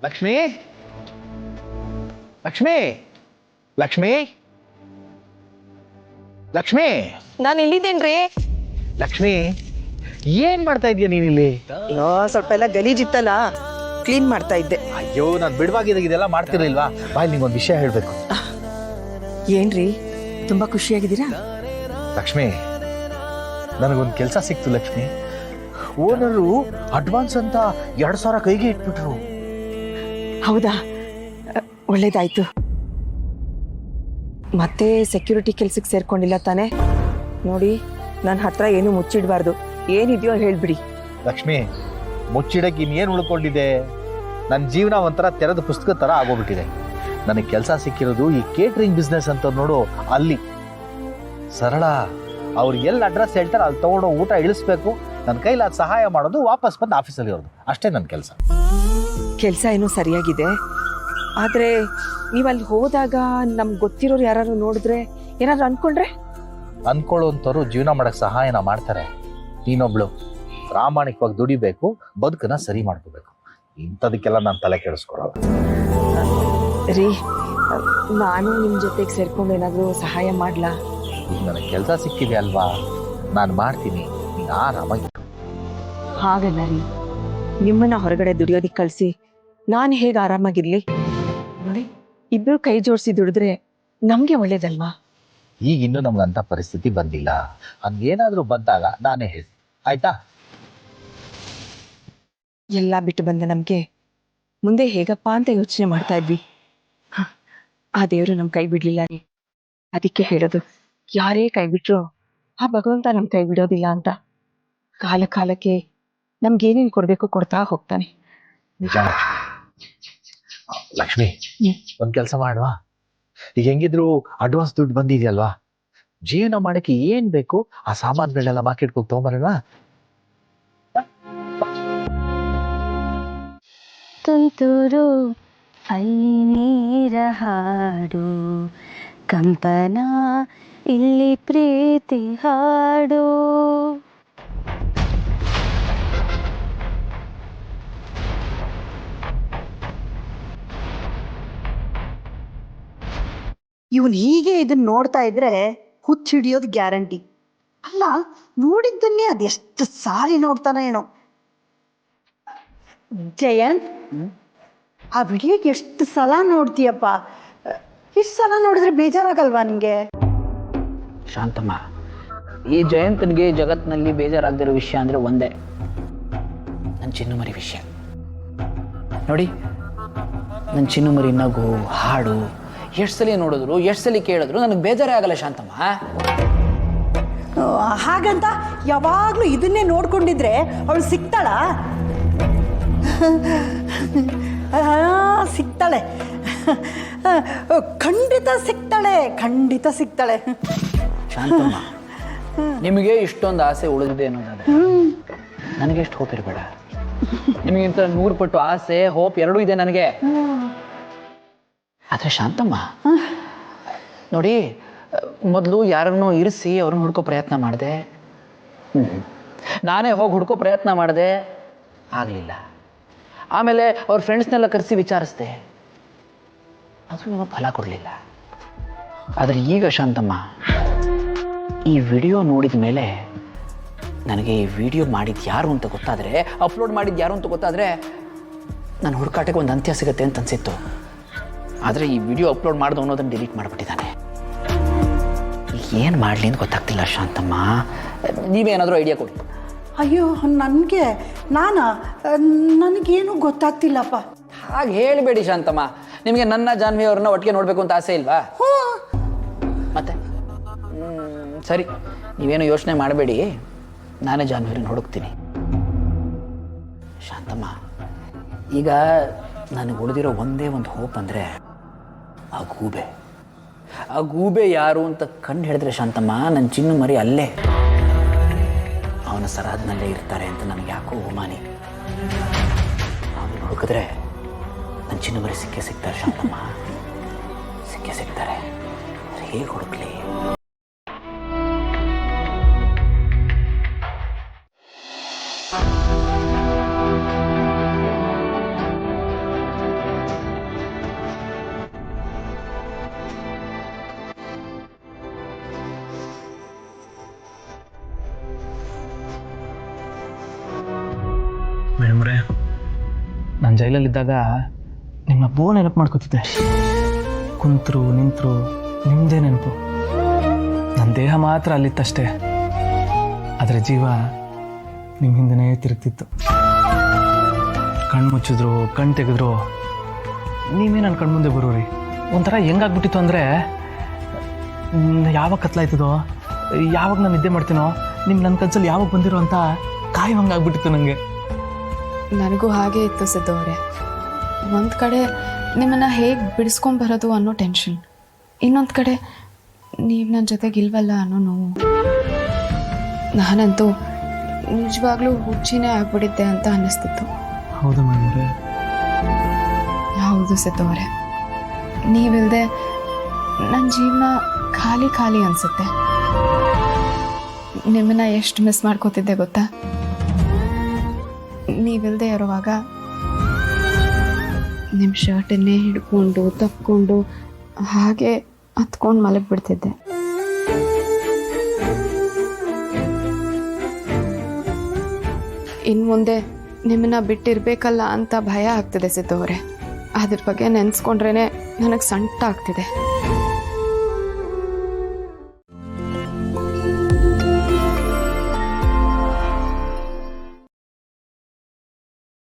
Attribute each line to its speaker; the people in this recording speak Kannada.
Speaker 1: ಲಕ್ಷ್ಮಿ ಲಕ್ಷ್ಮಿ ಲಕ್ಷ್ಮಿ ಲಕ್ಷ್ಮಿ
Speaker 2: ನಾನು ಇಲ್ಲಿದ್ದೇನ್ರಿ.
Speaker 1: ಲಕ್ಷ್ಮಿ ಏನ್ ಮಾಡ್ತಾ ಇದೀಯ ನೀನಿಲ್ಲಿ?
Speaker 2: ಅಯ್ಯೋ ಸ್ವಲ್ಪ ಎಲ್ಲ ಗಲೀಜಿತ್ತಲ್ಲ, ಕ್ಲೀನ್ ಮಾಡ್ತಾ ಇದ್ದೆ.
Speaker 1: ಅಯ್ಯೋ ನಾನು ಬಿಡುವಾಗಿದ್ದಾಗ ಇದೆಲ್ಲ ಮಾಡ್ತಿರ್ಲಿಲ್ವಾ? ಬಾಯ್ ನಿಂಗೊಂದು ವಿಷಯ ಹೇಳ್ಬೇಕು.
Speaker 2: ಏನ್ರಿ ತುಂಬಾ ಖುಷಿಯಾಗಿದ್ದೀರಾ?
Speaker 1: ಲಕ್ಷ್ಮಿ ನನಗೊಂದು ಕೆಲಸ ಸಿಕ್ತು ಲಕ್ಷ್ಮಿ. ಓನರು ಅಡ್ವಾನ್ಸ್ ಅಂತ 2,000 ಕೈಗೆ ಇಟ್ಬಿಟ್ರು.
Speaker 2: ಹೌದಾ, ಒಳ್ಳೇದಾಯ್ತು. ಮತ್ತೆ ಸೆಕ್ಯೂರಿಟಿ ಕೆಲ್ಸಕ್ಕೆ ಸೇರ್ಕೊಂಡಿಲ್ಲ ತಾನೆ? ನೋಡಿ, ನನ್ನ ಹತ್ರ ಏನು ಮುಚ್ಚಿಡಬಾರ್ದು, ಏನಿದೆಯೋ ಹೇಳ್ಬಿಡಿ.
Speaker 1: ಲಕ್ಷ್ಮಿ ಮುಚ್ಚಿಡಕ್ಕೆ ಇನ್ನೇನು ಉಳ್ಕೊಂಡಿದೆ? ನನ್ನ ಜೀವನ ಒಂಥರ ತೆರೆದ ಪುಸ್ತಕ ತರ ಆಗೋಗ್ಬಿಟ್ಟಿದೆ. ನನಗೆ ಕೆಲಸ ಸಿಕ್ಕಿರೋದು ಈ ಕೇಟ್ರಿಂಗ್ ಬಿಸ್ನೆಸ್ ಅಂತ ನೋಡು, ಅಲ್ಲಿ ಸರಳ ಅವ್ರು ಎಲ್ಲಿ ಅಡ್ರೆಸ್ ಹೇಳ್ತಾರೆ ಅಲ್ಲಿ ತಗೊಂಡು ಊಟ ಇಳಿಸ್ಬೇಕು, ನನ್ನ ಕೈಲಿ ಅದು ಸಹಾಯ ಮಾಡೋದು, ವಾಪಸ್ ಬಂದು ಆಫೀಸಲ್ಲಿ ಇರೋದು, ಅಷ್ಟೇ ನನ್ನ ಕೆಲಸ.
Speaker 2: ಕೆಲಸ ಏನೋ ಸರಿಯಾಗಿದೆ, ಆದ್ರೆ ನೀವು ಅಲ್ಲಿ ಹೋದಾಗ ನಮ್ಗೆ ಗೊತ್ತಿರೋರು ಯಾರು ನೋಡಿದ್ರೆ ಏನಾದ್ರು ಅನ್ಕೊಂಡ್ರೆ?
Speaker 1: ಅನ್ಕೊಳ್ಳೋಂಥವ್ರು ಜೀವನ ಮಾಡಕ್ ಸಹಾಯನ ಮಾಡ್ತಾರೆ. ನೀನೊಬ್ಳು ಪ್ರಾಮಾಣಿಕವಾಗಿ ದುಡಿಬೇಕು, ಬದುಕನ್ನ ಸರಿ ಮಾಡ್ಕೋಬೇಕು. ಇಂಥದಕ್ಕೆಲ್ಲ ನಾನು ತಲೆ ಕೆಡಿಸ್ಕೊಳಲ್ಲ
Speaker 2: ರೀ. ನಾನು ನಿಮ್ ಜೊತೆಗೆ ಸೇರ್ಕೊಂಡು ಏನಾದ್ರು ಸಹಾಯ ಮಾಡ್ಲಾ?
Speaker 1: ಈಗ ನನಗೆ ಕೆಲಸ ಸಿಕ್ಕಿದೆ ಅಲ್ವಾ, ನಾನು ಮಾಡ್ತೀನಿ, ನೀನು ಆರಾಮಾಗಿ.
Speaker 2: ಹಾಗಲ್ಲ ರೀ, ನಿಮ್ಮನ್ನ ಹೊರಗಡೆ ದುಡಿಯೋದಿಕ್ ಕಳ್ಸಿ ನಾನು ಹೇಗೆ ಆರಾಮಾಗಿರ್ಲಿ? ನೋಡಿ, ಇಬ್ರು ಕೈ ಜೋಡಿಸಿ ದುಡಿದ್ರೆ ನಮ್ಗೆ ಒಳ್ಳೇದಲ್ವಾ?
Speaker 1: ಈಗ ಇನ್ನೂ ನಮ್ಗಂತ ಪರಿಸ್ಥಿತಿ ಬಂದಿಲ್ಲ. ಹಂಗೇನಾದ್ರೂ ಬಂದಾಗ ನಾನೇ ಹೇಳಿ, ಆಯ್ತಾ?
Speaker 2: ಎಲ್ಲ ಬಿಟ್ಟು ಬಂದ ನಮ್ಗೆ ಮುಂದೆ ಹೇಗಪ್ಪ ಅಂತ ಯೋಚನೆ ಮಾಡ್ತಾ ಇದ್ವಿ. ಆ ದೇವರು ನಮ್ ಕೈ ಬಿಡ್ಲಿಲ್ಲ ರೀ. ಅದಕ್ಕೆ ಹೇಳೋದು, ಯಾರೇ ಕೈ ಬಿಟ್ರು ಆ ಭಗವಂತ ನಮ್ ಕೈ ಬಿಡೋದಿಲ್ಲ ಅಂತ. ಕಾಲ ಕಾಲಕ್ಕೆ ನಮ್ಗೇನೇನ್ ಕೊಡ್ಬೇಕು ಕೊಡ್ತಾ ಹೋಗ್ತಾನೆ.
Speaker 1: ನಿಜ ಲಕ್ಷ್ಮಿ, ಒಂದ್ ಕೆಲಸ ಮಾಡುವ. ಈಗ ಹೆಂಗಿದ್ರು ಅಡ್ವಾನ್ಸ್ ದುಡ್ಡು ಬಂದಿದೆಯಲ್ವಾ, ಜೀವನ ಮಾಡಕ್ಕೆ ಏನ್ ಬೇಕು ಆ ಸಾಮಾನುಗಳನ್ನೆಲ್ಲ ಮಾರ್ಕೆಟ್ಗೆ ಹೋಗಿ ತಗೊಂಬರೋಣ.
Speaker 3: ತುಂತುರು ನೀರ ಹಾಡು, ಕಂಪನ ಇಲ್ಲಿ ಪ್ರೀತಿ ಹಾಡು.
Speaker 4: ಇವನ್ ಹೀಗೆ ಇದನ್ನ ನೋಡ್ತಾ ಇದ್ರೆ ಹುಚ್ಚಿಡಿಯೋದು ಗ್ಯಾರಂಟಿ. ಅಲ್ಲ, ನೋಡಿದ್ದನ್ನೇ ಅದೆಷ್ಟು ಸಾರಿ ನೋಡ್ತಾನ ಏನೋ. ಜಯಂತ್, ಆ ವಿಡಿಯೋಗೆ ಎಷ್ಟು ಸಲ ನೋಡ್ತೀಯಪ್ಪ? ಇಷ್ಟು ಸಲ ನೋಡಿದ್ರೆ ಬೇಜಾರಾಗಲ್ವಾ ನಿಂಗೆ?
Speaker 5: ಶಾಂತಮ್ಮ, ಈ ಜಯಂತನಿಗೆ ಜಗತ್ತಿನಲ್ಲಿ ಬೇಜಾರಾಗದಿರೋ ವಿಷಯ ಅಂದರೆ ಒಂದೇ, ನನ್ನ ಚಿನ್ನುಮರಿ ವಿಷಯ. ನೋಡಿ, ನನ್ನ ಚಿನ್ನುಮರಿ ನಗು, ಹಾಡು ಎಷ್ಟು ಸಲ ನೋಡಿದ್ರು, ಎಷ್ಟು ಸಲ ಕೇಳಿದ್ರು ನನಗೆ ಬೇಜಾರೇ ಆಗಲ್ಲ ಶಾಂತಮ್ಮ.
Speaker 4: ಹಾಗಂತ ಯಾವಾಗಲೂ ಇದನ್ನೇ ನೋಡ್ಕೊಂಡಿದ್ರೆ ಅವಳು ಸಿಗ್ತಾಳ? ಸಿಗ್ತಾಳೆ, ಖಂಡಿತ ಸಿಗ್ತಾಳೆ, ಖಂಡಿತ ಸಿಗ್ತಾಳೆ.
Speaker 5: ಶಾಂತಮ್ಮ, ನಿಮಗೆ ಇಷ್ಟೊಂದು ಆಸೆ ಉಳಿದಿದೆ ಅನ್ನೋದಾದ್ರೆ ನನಗೆ ಎಷ್ಟು ಹೋಪ್ ಇರಬೇಡ. ನಿಮಗಿಂತ 100 ಪಟ್ಟು ಆಸೆ, ಹೋಪ್ ಎರಡೂ ಇದೆ ನನಗೆ. ಆದರೆ ಶಾಂತಮ್ಮ ನೋಡಿ, ಮೊದಲು ಯಾರನ್ನೋ ಇರಿಸಿ ಅವ್ರನ್ನ ಹುಡ್ಕೋ ಪ್ರಯತ್ನ ಮಾಡಿದೆ. ನಾನೇ ಹೋಗಿ ಹುಡ್ಕೋ ಪ್ರಯತ್ನ ಮಾಡಿದೆ, ಆಗಲಿಲ್ಲ. ಆಮೇಲೆ ಅವ್ರ ಫ್ರೆಂಡ್ಸ್ನೆಲ್ಲ ಕರೆಸಿ ವಿಚಾರಿಸ್ದೆ, ಅದು ಏನೋ ಫಲ ಕೊಡಲಿಲ್ಲ. ಆದರೆ ಈಗ ಶಾಂತಮ್ಮ, ಈ ವಿಡಿಯೋ ನೋಡಿದ ಮೇಲೆ ನನಗೆ ಈ ವಿಡಿಯೋ ಮಾಡಿದ್ದು ಯಾರು ಅಂತ ಗೊತ್ತಾದರೆ, ಅಪ್ಲೋಡ್ ಮಾಡಿದ್ದು ಯಾರು ಅಂತ ಗೊತ್ತಾದರೆ ನನ್ನ ಹುಡುಕಾಟಕ್ಕೆ ಒಂದು ಅಂತ್ಯ ಸಿಗುತ್ತೆ ಅಂತ ಅನಿಸಿತ್ತು. ಆದರೆ ಈ ವಿಡಿಯೋ ಅಪ್ಲೋಡ್ ಮಾಡ್ದು ಅನ್ನೋದನ್ನು ಡಿಲೀಟ್ ಮಾಡಿಬಿಟ್ಟಿದ್ದಾನೆ. ಏನು ಮಾಡಲಿ ಅಂತ ಗೊತ್ತಾಗ್ತಿಲ್ಲ ಶಾಂತಮ್ಮ, ನೀವೇನಾದರೂ ಐಡಿಯಾ ಕೊಡಿ.
Speaker 4: ಅಯ್ಯೋ, ನನಗೇನು ಗೊತ್ತಾಗ್ತಿಲ್ಲಪ್ಪ.
Speaker 5: ಹಾಗೆ ಹೇಳಿಬೇಡಿ ಶಾಂತಮ್ಮ. ನಿಮಗೆ ನನ್ನ ಜಾನ್ವಿ ಅವ್ರನ್ನ ಒಟ್ಟಿಗೆ ನೋಡಬೇಕು ಅಂತ ಆಸೆ ಇಲ್ವಾ? ಮತ್ತೆ ಸರಿ, ನೀವೇನು ಯೋಚನೆ ಮಾಡಬೇಡಿ, ನಾನೇ ಜಾನ್ವಿಯವ್ರನ್ನ ಹುಡುಕ್ತೀನಿ. ಶಾಂತಮ್ಮ, ಈಗ ನನಗೆ ಉಳಿದಿರೋ ಒಂದೇ ಒಂದು ಹೋಪ್ ಅಂದರೆ ಆ ಗೂಬೆ ಯಾರು ಅಂತ ಕಂಡು ಹಿಡಿದ್ರೆ ಶಾಂತಮ್ಮ, ನನ್ನ ಚಿನ್ನು ಮರಿ ಅಲ್ಲೇ ಅವನ ಸರಹದ್ನಲ್ಲೇ ಇರ್ತಾರೆ ಅಂತ ನನಗೆ ಯಾಕೋ ಉಮಾನಿ. ಅವನು ಹುಡುಕಿದ್ರೆ ನನ್ನ ಚಿನ್ನು ಮರಿ ಸಿಕ್ಕೇ ಸಿಗ್ತಾರೆ ಶಾಂತಮ್ಮ, ಸಿಕ್ಕೇ ಸಿಗ್ತಾರೆ. ಹೇಗೆ ಹುಡುಕ್ಲಿ?
Speaker 6: ನಾನು ಜೈಲಲ್ಲಿದ್ದಾಗ ನಿಮ್ಮನ್ನ ಬಹು ನೆನಪು ಮಾಡ್ಕೋತಿದ್ದೆ. ಕುಂತರು ನಿಂತರು ನಿಮ್ಮದೇ ನೆನಪು. ನನ್ನ ದೇಹ ಮಾತ್ರ ಅಲ್ಲಿತ್ತಷ್ಟೇ, ಆದರೆ ಜೀವ ನಿಮ್ಮ ಹಿಂದೆನೇ ತಿರುಗ್ತಿತ್ತು. ಕಣ್ಣು ಮುಚ್ಚಿದ್ರು ಕಣ್ಣು ತೆಗೆದ್ರು ನೀವೇ ನನ್ನ ಕಣ್ಮುಂದೆ ಬರೋರಿ. ಒಂಥರ ಹೆಂಗಾಗ್ಬಿಟ್ಟಿತ್ತು ಅಂದರೆ, ಯಾವಾಗ ಕತ್ಲಾಯ್ತದೋ, ಯಾವಾಗ ನಾನು ನಿದ್ದೆ ಮಾಡ್ತೀನೋ, ನಿಮ್ಮ ನನ್ನ ಕನ್ಸಲ್ಲಿ ಯಾವಾಗ ಬಂದಿರೋ ಅಂತ ಕಾಯುವಂಗಾಗ್ಬಿಟ್ಟಿತ್ತು ನನಗೆ.
Speaker 7: ನನಗೂ ಹಾಗೆ ಇತ್ತು ಸಿದ್ದು ಅವರೇ. ಒಂದು ಕಡೆ ನಿಮ್ಮನ್ನು ಹೇಗೆ ಬಿಡಿಸ್ಕೊಂಬರೋದು ಅನ್ನೋ ಟೆನ್ಷನ್, ಇನ್ನೊಂದು ಕಡೆ ನೀವು ನನ್ನ ಜೊತೆಗೆ ಇಲ್ವಲ್ಲ ಅನ್ನೋ ನೋವು. ನಾನಂತೂ ನಿಜವಾಗ್ಲೂ ಹುಚ್ಚಿನೇ ಆಗ್ಬಿಟ್ಟಿದ್ದೆ ಅಂತ ಅನ್ನಿಸ್ತಿತ್ತು.
Speaker 6: ಹೌದು ಮೇಡಮ್ರೆ.
Speaker 7: ಹೌದು ಸಿದ್ದು ಅವರೇ, ನೀವಿಲ್ಲದೆ ನನ್ನ ಜೀವನ ಖಾಲಿ ಖಾಲಿ ಅನಿಸುತ್ತೆ. ನಿಮ್ಮನ್ನ ಎಷ್ಟು ಮಿಸ್ ಮಾಡ್ಕೋತಿದ್ದೆ ಗೊತ್ತಾ? ನೀವಿಲ್ಲದೆ ಇರುವಾಗ ನಿಮ್ಮ ಶರ್ಟನ್ನೇ ಹಿಡ್ಕೊಂಡು ತಕ್ಕೊಂಡು ಹಾಗೆ ಹತ್ಕೊಂಡು ಮಲಗಿಬಿಡ್ತಿದ್ದೆ. ಇನ್ನು ಮುಂದೆ ನಿಮ್ಮನ್ನ ಬಿಟ್ಟಿರ್ಬೇಕಲ್ಲ ಅಂತ ಭಯ ಆಗ್ತಿದೆ ಸಿದ್ದು ಅವರೇ. ಅದ್ರ ಬಗ್ಗೆ ನೆನೆಸ್ಕೊಂಡ್ರೇ ನನಗೆ ಸಂಟ ಆಗ್ತಿದೆ.